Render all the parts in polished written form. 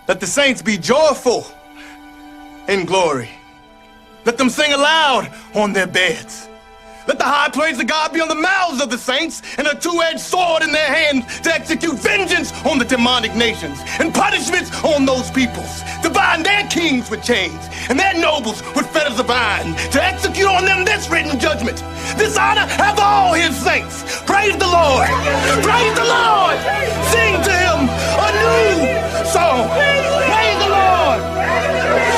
Let the saints be joyful in glory. Let them sing aloud on their beds. Let the high praise of God be on the mouths of the saints and a two-edged sword in their hands to execute vengeance on the demonic nations and punishments on those peoples, to bind their kings with chains and their nobles with fetters of iron, to execute on them this written judgment. This honor hath all his saints. Praise the Lord. Praise the Lord. Sing to him a new song. Praise the Lord.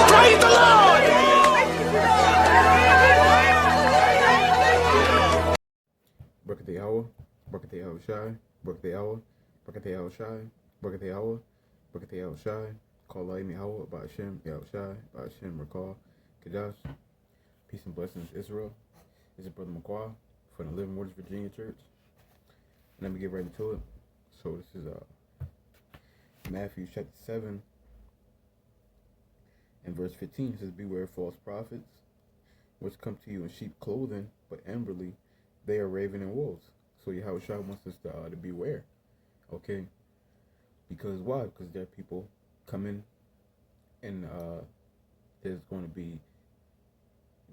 Praise the Lord. Barakateh Hour, Barakateh Hour Shai, Barakateh Hour, Barakateh Hour Shai, Barakateh Hour, Barakateh Hour Shai, Call Laimi Hour, Ba'ashem, Yahweh Shai, Ba'ashem, Rakal, Kadash, Peace and Blessings, Israel. This is Brother McQuarrie from the Living Waters Virginia Church. Let me get right into it. So this is Matthew chapter 7 and verse 15. It says, beware of false prophets, which come to you in sheep clothing, but inwardly they are ravening wolves. So Yahweh Shai wants us to beware. Okay? Because why? Because there are people coming and there's going to be,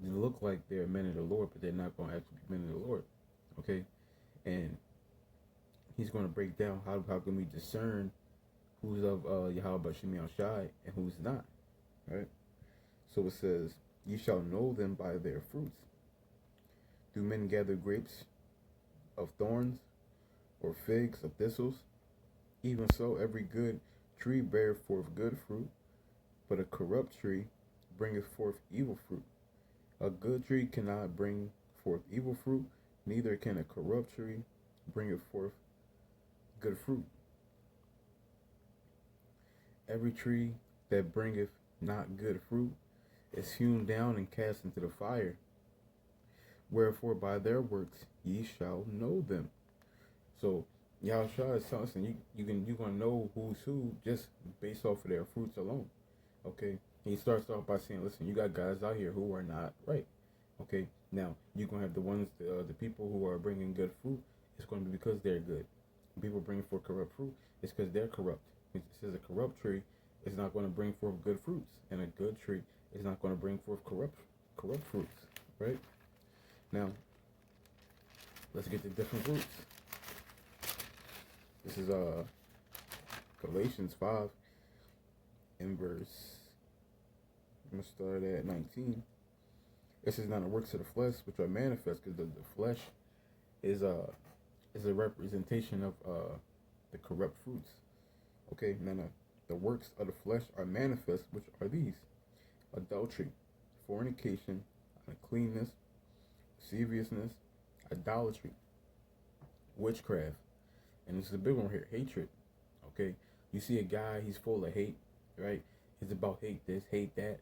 they look like they're men of the Lord, but they're not going to actually be men of the Lord. Okay? And he's going to break down how can we discern who's of Yahweh Bashim Shai and who's not. Right? So it says, ye shall know them by their fruits. Do men gather grapes of thorns, or figs of thistles? Even so, every good tree beareth forth good fruit, but a corrupt tree bringeth forth evil fruit. A good tree cannot bring forth evil fruit, neither can a corrupt tree bringeth forth good fruit. Every tree that bringeth not good fruit is hewn down and cast into the fire. Wherefore by their works ye shall know them. So Yahushua is telling us, and you're gonna know who's who just based off of their fruits alone. Okay, and he starts off by saying, listen, you got guys out here who are not right. Okay, now you're gonna have the people who are bringing good fruit. It's going to be because they're good. People bringing forth corrupt fruit, it's because they're corrupt. It says a corrupt tree is not going to bring forth good fruits, and a good tree is not going to bring forth corrupt fruits. Right? Now, let's get to different fruits. This is Galatians 5 and verse, I'm going to start at 19. It says, now the works of the flesh which are manifest, because the flesh is a representation of the corrupt fruits. Okay, now the works of the flesh are manifest, which are these: adultery, fornication, uncleanness, lasciviousness, idolatry, witchcraft, and this is a big one here, hatred. Okay, you see a guy, he's full of hate, right? It's about hate this, hate that,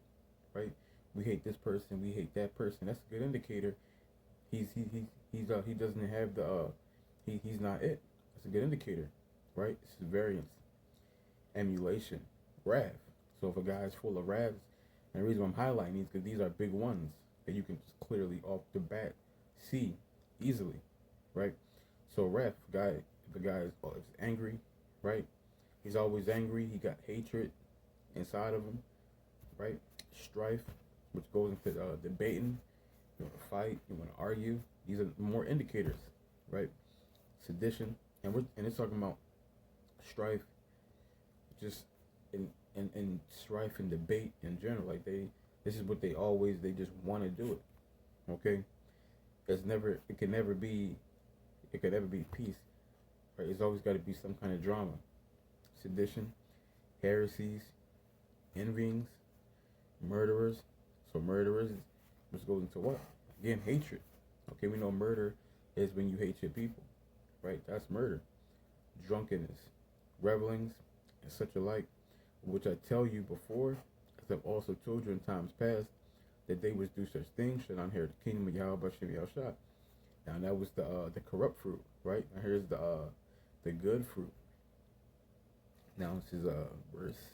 right? We hate this person, we hate that person. That's a good indicator. He doesn't have the he's not it. That's a good indicator, right? This is variance, emulation, wrath. So if a guy is full of wrath, and the reason I'm highlighting these because these are big ones that you can clearly off the bat see easily, right? So wrath, if a guy is angry, right? He's always angry. He got hatred inside of him, right? Strife, which goes into debating. You want to fight, you want to argue. These are more indicators, right? Sedition, and it's talking about strife, just in strife and debate in general. Like this is what they just want to do it. Okay, it can never be peace, right? It's always got to be some kind of drama. Sedition, heresies, envyings, murderers. So murderers, which goes into what? Again, hatred. Okay, we know murder is when you hate your people, right? That's murder. Drunkenness, revelings, and such alike, which I tell you before, as I've also told you in times past, that they which do such things shall not inherit the kingdom of Yahweh Bashim Yahushua. Now that was the corrupt fruit, right? Now here's the good fruit. Now this is verse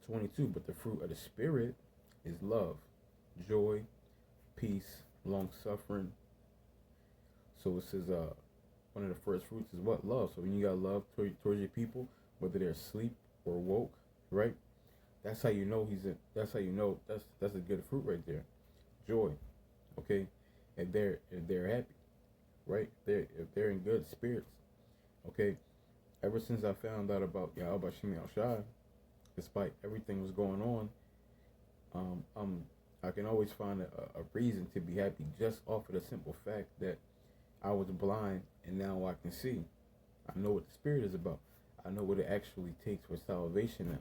22. But the fruit of the Spirit is love, joy, peace, long suffering. So it says one of the first fruits is what? Love. So when you got love towards your people, whether they're asleep or woke, right? That's how you know that's how you know that's a good fruit right there. Joy, okay? If they're happy, right? If they're in good spirits, okay? Ever since I found out about Yahweh Shemi Al, despite everything was going on, um, um, I can always find a reason to be happy just off of the simple fact that I was blind and now I can see. I know what the spirit is about. I know what it actually takes for salvation now.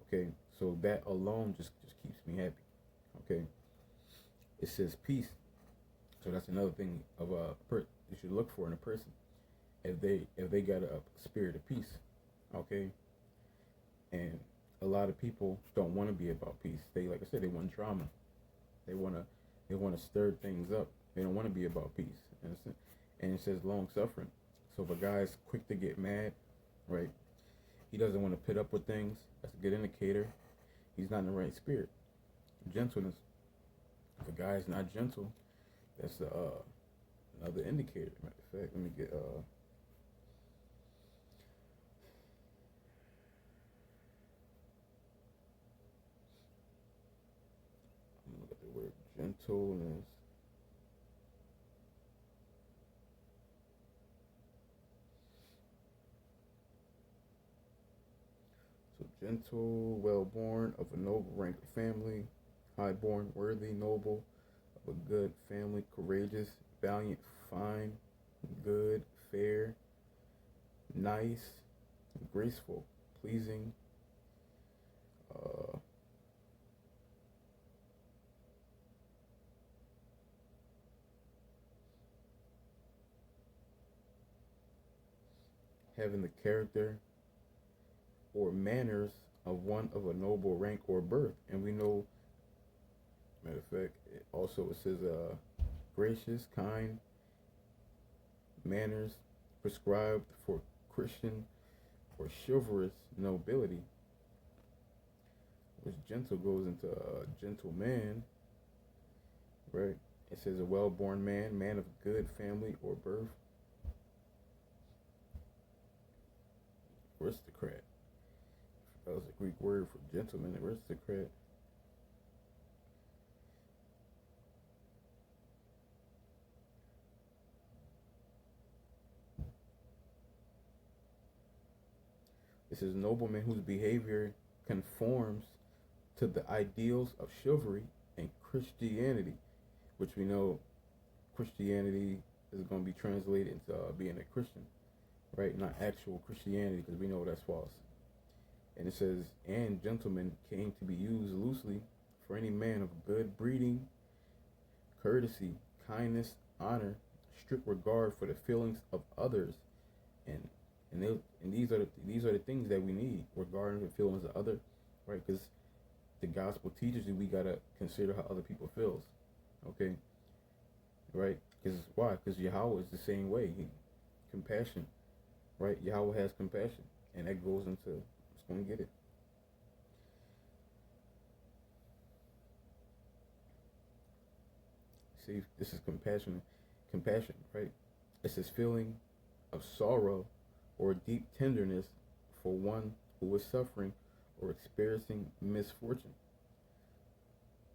Okay, so that alone just keeps me happy. Okay, it says peace. So that's another thing of you should look for in a person if they got a spirit of peace. Okay, and a lot of people don't want to be about peace. They, like I said, they want drama. They wanna stir things up. They don't want to be about peace. And it says long suffering. So if a guy's quick to get mad, right? He doesn't want to put up with things. That's a good indicator. He's not in the right spirit. Gentleness. If a guy's not gentle, that's another indicator. Matter of fact, let me get I'm gonna look at the word gentleness. So gentle, well born, of a noble rank of family, high born, worthy, noble, of a good family, courageous, valiant, fine, good, fair, nice, graceful, pleasing, uh, having the character or manners of one of a noble rank or birth. And we know, matter of fact, it says gracious, kind, manners prescribed for Christian or chivalrous nobility, which gentle goes into a gentle man, right? It says a well-born man, man of good family or birth, aristocrat. That was a Greek word for gentleman, aristocrat. This is a nobleman whose behavior conforms to the ideals of chivalry and Christianity, which we know Christianity is going to be translated into being a Christian, right? Not actual Christianity, because we know that's false. And it says, and gentlemen came to be used loosely for any man of good breeding, courtesy, kindness, honor, strict regard for the feelings of others, and these are the things that we need regarding the feelings of others, right? Because the gospel teaches you we gotta consider how other people feels, okay, right? Because why? Because Yahweh is the same way. Compassion, right? Yahweh has compassion, and that goes into it's going to get it. See, this is compassion, right? It's this feeling of sorrow or deep tenderness for one who is suffering or experiencing misfortune.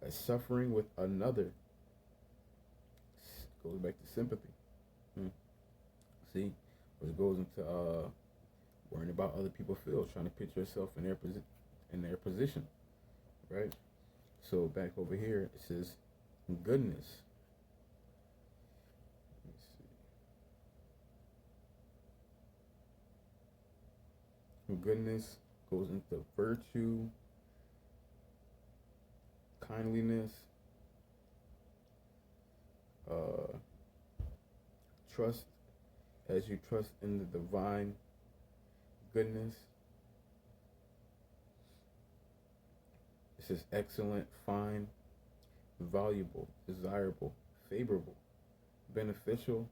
A suffering with another goes back to sympathy. See, which goes into worrying about other people feel, trying to put yourself in their position, right? So back over here, it says goodness. Goodness goes into virtue, kindliness, trust, as you trust in the divine goodness. It says excellent, fine, valuable, desirable, favorable, beneficial,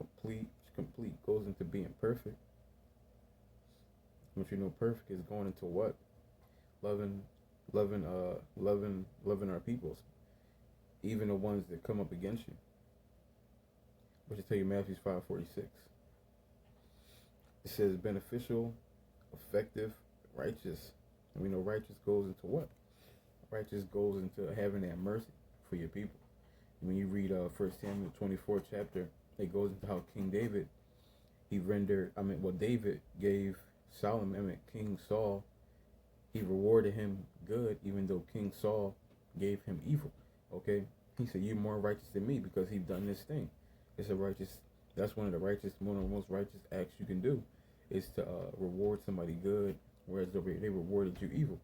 complete goes into being perfect. Once you know perfect is going into what? Loving our peoples, even the ones that come up against you. Which will tell you Matthew 5:46. It says beneficial, effective, righteous. And we know righteous goes into what? Righteous goes into having that mercy for your people. When you read 1 Samuel 24 chapter, it goes into how King David, David gave King Saul, he rewarded him good, even though King Saul gave him evil. Okay? He said, you're more righteous than me because he's done this thing. That's one of the most righteous acts you can do, is to reward somebody good, whereas they rewarded you evil.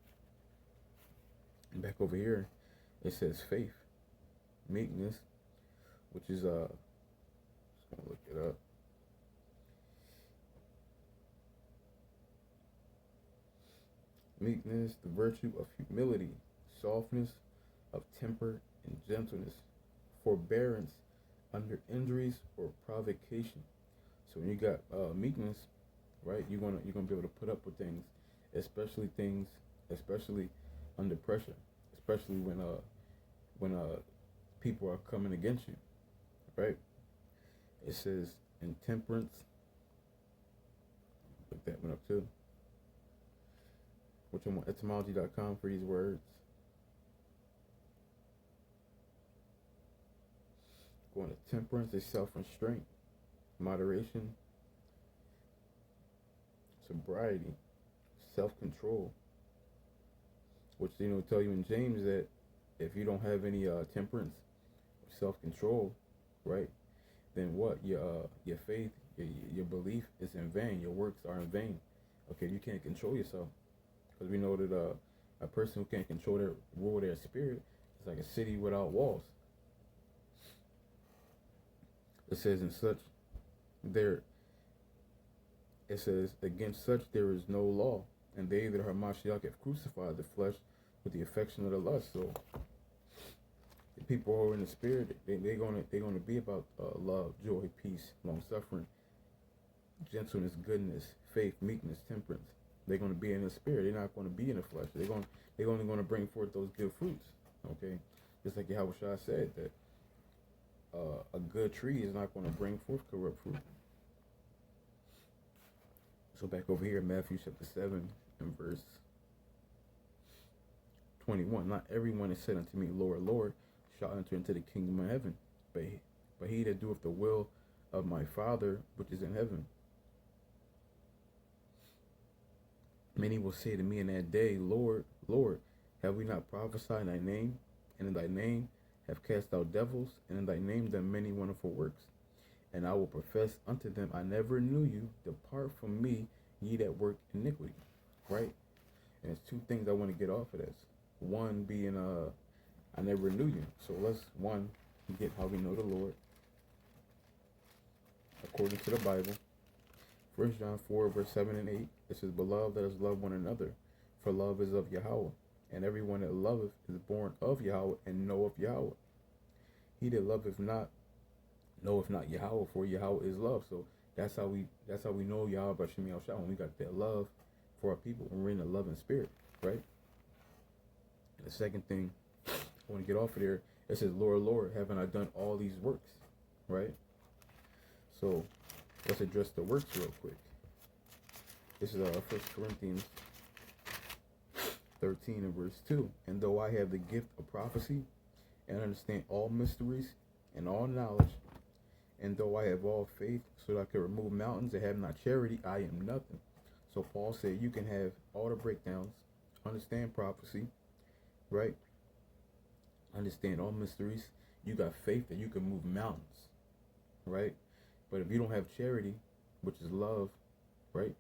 And back over here, it says faith, meekness, which is, just gonna look it up. Meekness, the virtue of humility, softness of temper and gentleness, forbearance under injuries or provocation. So when you got meekness, right, you're gonna be able to put up with things, especially under pressure, especially when people are coming against you, right? It says intemperance. Look that one up too. Which I'm on etymology.com for these words. Going to temperance is self-restraint, moderation, sobriety, self-control. Which tell you in James that if you don't have any temperance, self-control, right, then what? Your faith, your belief is in vain. Your works are in vain. Okay, you can't control yourself. Because we know that a person who can't rule their spirit is like a city without walls. It says against such there is no law, and they that are Hamashiach have crucified the flesh with the affection of the lust. So the people who are in the spirit, they're gonna be about love, joy, peace, long suffering, gentleness, goodness, faith, meekness, temperance. They're going to be in the spirit. They're not going to be in the flesh. They're only going to bring forth those good fruits. Okay, just like Yahweh said that a good tree is not going to bring forth corrupt fruit. So back over here, Matthew chapter 7 and verse 21. Not everyone that said unto me, Lord, Lord, shall enter into the kingdom of heaven, but he that doeth the will of my Father which is in heaven. Many will say to me in that day, Lord, Lord, have we not prophesied in thy name, and in thy name have cast out devils, and in thy name done many wonderful works? And I will profess unto them, I never knew you. Depart from me, ye that work iniquity. Right? And it's two things I want to get off of this. One being, I never knew you. So let's, get how we know the Lord according to the Bible. 1 John 4, verse 7 and 8, it says, Beloved, let us love one another, for love is of Yahweh, and everyone that loveth is born of Yahweh, and knoweth Yahweh. He that loveth not, knoweth not Yahweh, for Yahweh is love. So that's how we know Yahweh by Shem Yahshua, when we got that love for our people, when we're in the loving spirit, right? And the second thing I want to get off of there, it says, Lord, Lord, haven't I done all these works, right? So let's address the works real quick. This is 1 Corinthians 13 and verse 2. And though I have the gift of prophecy and understand all mysteries and all knowledge, and though I have all faith so that I can remove mountains and have not charity, I am nothing. So Paul said you can have all the breakdowns, understand prophecy, right? Understand all mysteries. You got faith that you can move mountains, right? But if you don't have charity, which is love, right?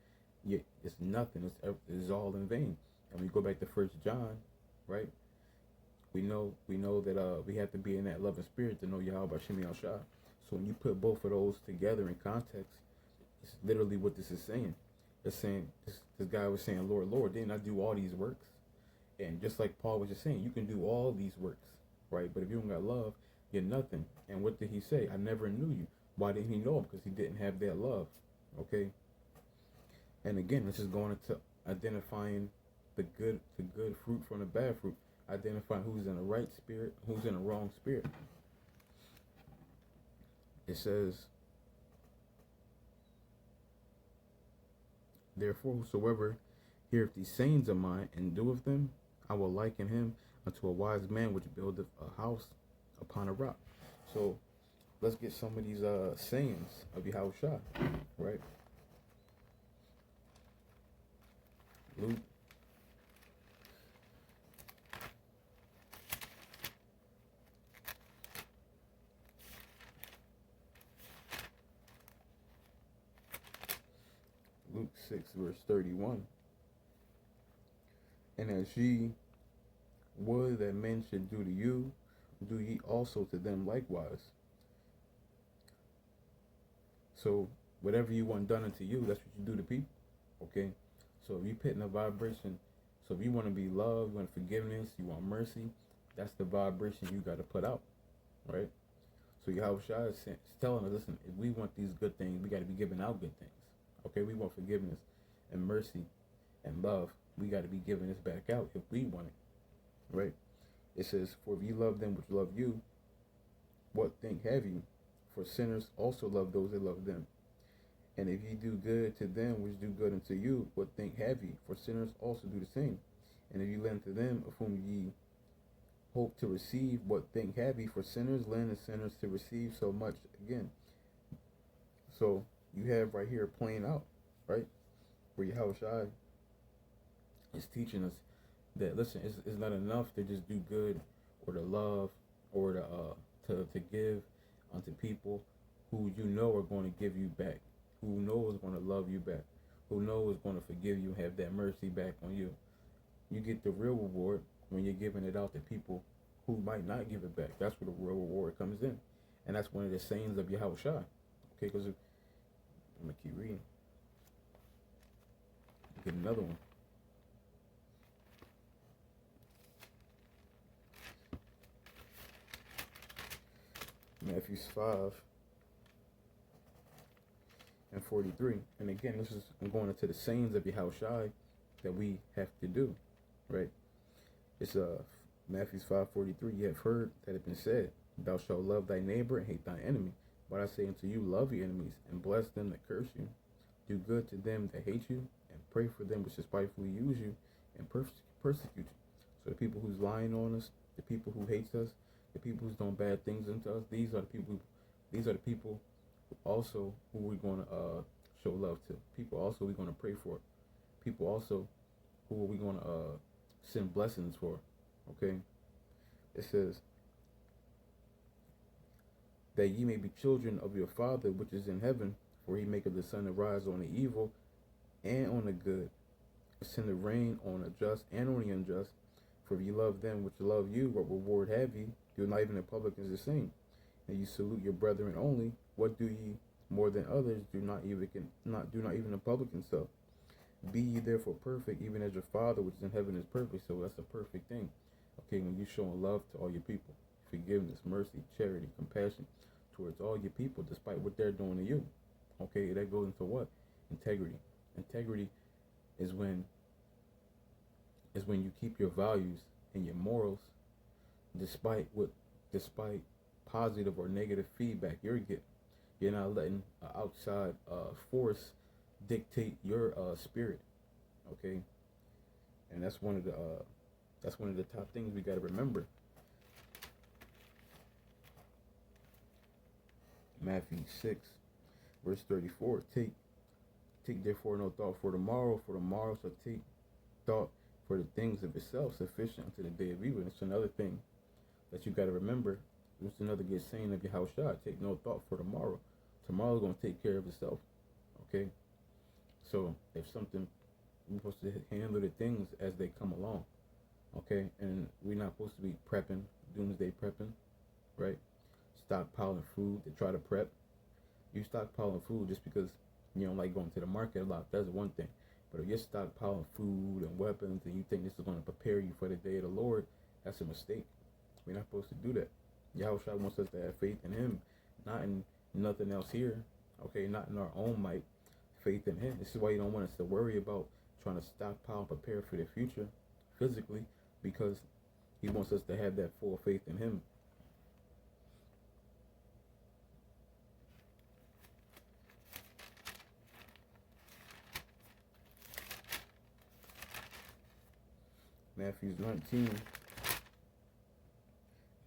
It's nothing. It's all in vain. And we go back to 1 John, right? We know that we have to be in that loving spirit to know Yahweh by Shem Yahshua. So when you put both of those together in context, it's literally what this is saying. It's saying this guy was saying, Lord, Lord, didn't I do all these works? And just like Paul was just saying, you can do all these works, right? But if you don't got love, you're nothing. And what did he say? I never knew you. Why didn't he know him? Because he didn't have that love. Okay. And again, this is going into identifying the good fruit from the bad fruit. Identifying who's in the right spirit, who's in the wrong spirit. It says, therefore, whosoever heareth these sayings of mine, and doeth them, I will liken him unto a wise man which buildeth a house upon a rock. So let's get some of these sayings of Yahushua, right? Luke. Luke 6, verse 31. And as ye would that men should do to you, do ye also to them likewise. So whatever you want done unto you, that's what you do to people. Okay? So if you put in a vibration, so if you want to be loved, you want forgiveness, you want mercy, that's the vibration you got to put out. Right? So Yahushua is telling us, listen, if we want these good things, we got to be giving out good things. Okay? We want forgiveness and mercy and love. We got to be giving this back out if we want it. Right? It says, for if you love them which love you, what thing have you? For sinners also love those that love them. And if ye do good to them which do good unto you, what thing have ye? For sinners also do the same. And if you lend to them of whom ye hope to receive, what thing have ye? For sinners lend and sinners to receive so much again. So you have right here playing out, right? Where Yahushua is teaching us that, listen, it's not enough to just do good or to love or to give unto people who you know are going to give you back, who know is going to love you back, who know is going to forgive you and have that mercy back on you. You get the real reward when you're giving it out to people who might not give it back. That's where the real reward comes in. And that's one of the sayings of Yahushua. Okay, because I'm going to keep reading. Get another one. Matthew 5 and 43. And again, I'm going into the sayings of Yahushua that we have to do, right? It's Matthew 5:43. You have heard that it been said, thou shalt love thy neighbor and hate thy enemy. But I say unto you, love your enemies and bless them that curse you. Do good to them that hate you, and pray for them which despitefully use you and persecute you. So the people who's lying on us, the people who hates us, the people who's doing bad things unto us, these are the people also who we're going to show love to. People also we're going to pray for. People also who we're going to send blessings for. Okay? It says, that ye may be children of your Father which is in heaven, for he maketh the sun to rise on the evil and on the good, send the rain on the just and on the unjust. For if ye love them which love you, what reward have ye? Do not even the publicans the same? And you salute your brethren only. What do ye more than others? Do not even the publicans so. Be ye therefore perfect, even as your Father which is in heaven is perfect. So that's a perfect thing. Okay, when you showing love to all your people, forgiveness, mercy, charity, compassion towards all your people, despite what they're doing to you. Okay, that goes into what? Integrity. Integrity is when you keep your values and your morals, despite positive or negative feedback you're getting. You're not letting outside force dictate your spirit. Okay, and that's one of the top things we got to remember. Matthew 6, verse 34. Take therefore no thought for tomorrow shall take thought for the things of itself, sufficient unto the day of evil. It's another thing that you got to remember. It's another good saying of your house shot. Take no thought for tomorrow. Tomorrow's going to take care of itself. Okay? So if something, we're supposed to handle the things as they come along. Okay? And we're not supposed to be prepping, doomsday prepping, right? Stockpiling food to try to prep. You stockpiling food just because you don't like going to the market a lot, that's one thing. But if you're stockpiling food and weapons and you think this is going to prepare you for the day of the Lord, that's a mistake. We're not supposed to do that. Yahushua wants us to have faith in him, not in nothing else here. Okay, not in our own might. Faith in him. This is why you don't want us to worry about trying to stockpile and prepare for the future physically, because he wants us to have that full faith in him. Matthew 19,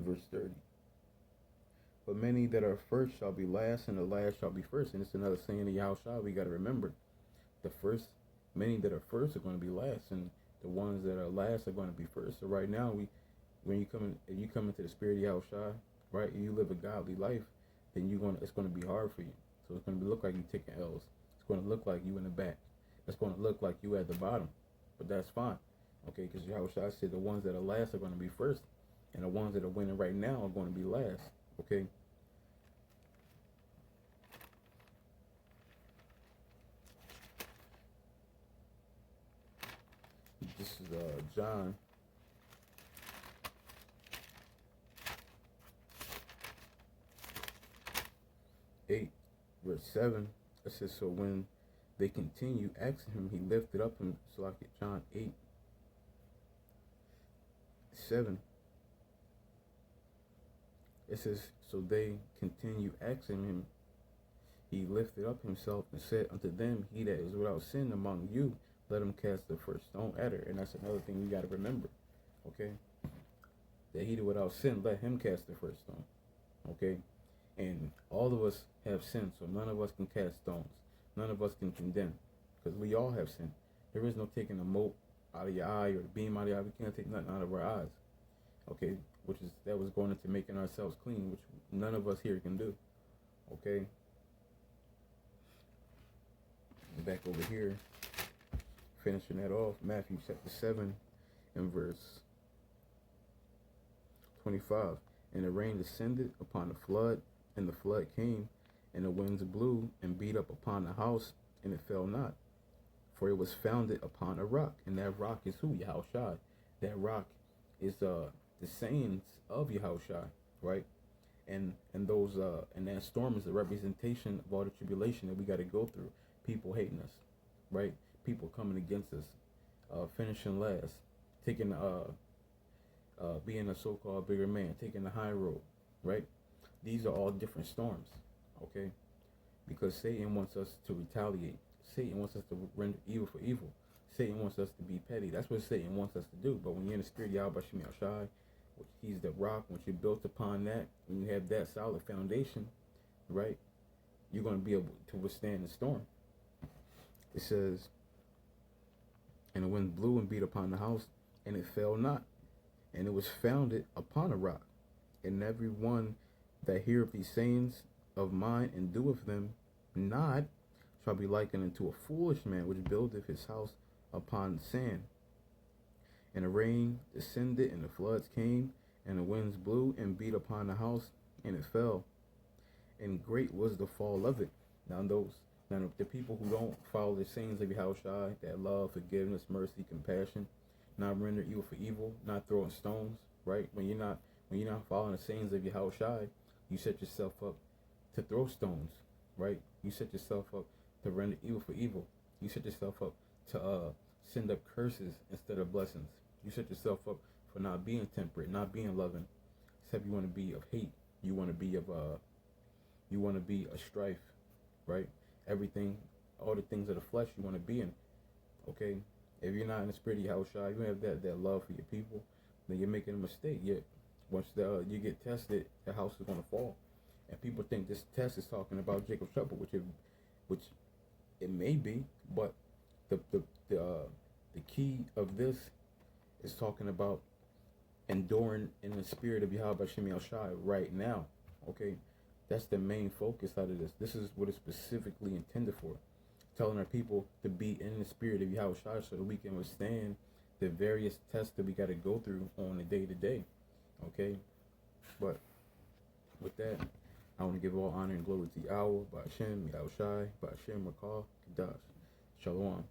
verse 30. But many that are first shall be last, and the last shall be first. And it's another saying of Yahushua we got to remember. Many that are first are going to be last, and the ones that are last are going to be first. So right now, if you come into the spirit of Yahushua, right, and you live a godly life, then it's going to be hard for you. So it's going to look like you taking L's. It's going to look like you in the back. It's going to look like you at the bottom. But that's fine, okay? Because Yahushua said the ones that are last are going to be first, and the ones that are winning right now are going to be last. Okay. This is John 8, verse 7. It says, so when they continue asking him, he lifted up him. So like John 8, 7. It says, so they continue asking him, he lifted up himself and said unto them, he that is without sin among you, let him cast the first stone at her. And that's another thing we got to remember, okay? That he that without sin, let him cast the first stone, okay? And all of us have sinned, so none of us can cast stones. None of us can condemn, because we all have sinned. There is no taking a mote out of your eye or the beam out of your eye. We can't take nothing out of our eyes, okay? That was going into making ourselves clean, which none of us here can do, okay? Back over here, finishing that off, Matthew chapter 7 and verse 25. And the rain descended upon the flood, and the flood came, and the winds blew and beat up upon the house, and it fell not, for it was founded upon a rock. And that rock is who? Yahushua. That rock is the sayings of Yahushua, right? And that storm is a representation of all the tribulation that we got to go through. People hating us, right? People coming against us, finishing last, taking being a so-called bigger man, taking the high road, right? These are all different storms, okay? Because Satan wants us to retaliate. Satan wants us to render evil for evil. Satan wants us to be petty. That's what Satan wants us to do. But when you're in the spirit of Yahweh Shem Shai, he's the rock. Once you're built upon that, when you have that solid foundation, right, you're going to be able to withstand the storm. It says, and the wind blew and beat upon the house, and it fell not, and it was founded upon a rock. And every one that heareth these sayings of mine and doeth them not shall be likened unto a foolish man which buildeth his house upon sand. And the rain descended, and the floods came, and the winds blew and beat upon the house, and it fell. And great was the fall of it. Now the people who don't follow the sayings of Yahushua, that love, forgiveness, mercy, compassion, not render evil for evil, not throwing stones, right? When you're not following the sayings of Yahushua, you set yourself up to throw stones, right? You set yourself up to render evil for evil. You set yourself up to send up curses instead of blessings. You set yourself up for not being temperate, not being loving. Except you want to be of hate. You want to be a strife, right? Everything, all the things of the flesh you want to be in, okay? If you're not in the spirit of Yahushua, you have that love for your people, then you're making a mistake. Yet, once you get tested, the house is going to fall. And people think this test is talking about Jacob's trouble, which it may be, but the key of this is talking about enduring in the spirit of Yahweh Shem Shai right now, okay? That's the main focus out of this. This is what it's specifically intended for. Telling our people to be in the spirit of Yahweh Shai so that we can withstand the various tests that we got to go through on a day-to-day, okay? But with that, I want to give all honor and glory to Yahweh, Ba'ashem, Yahweh Shai, Ba'ashem, Rakah, Kadash. Shalom.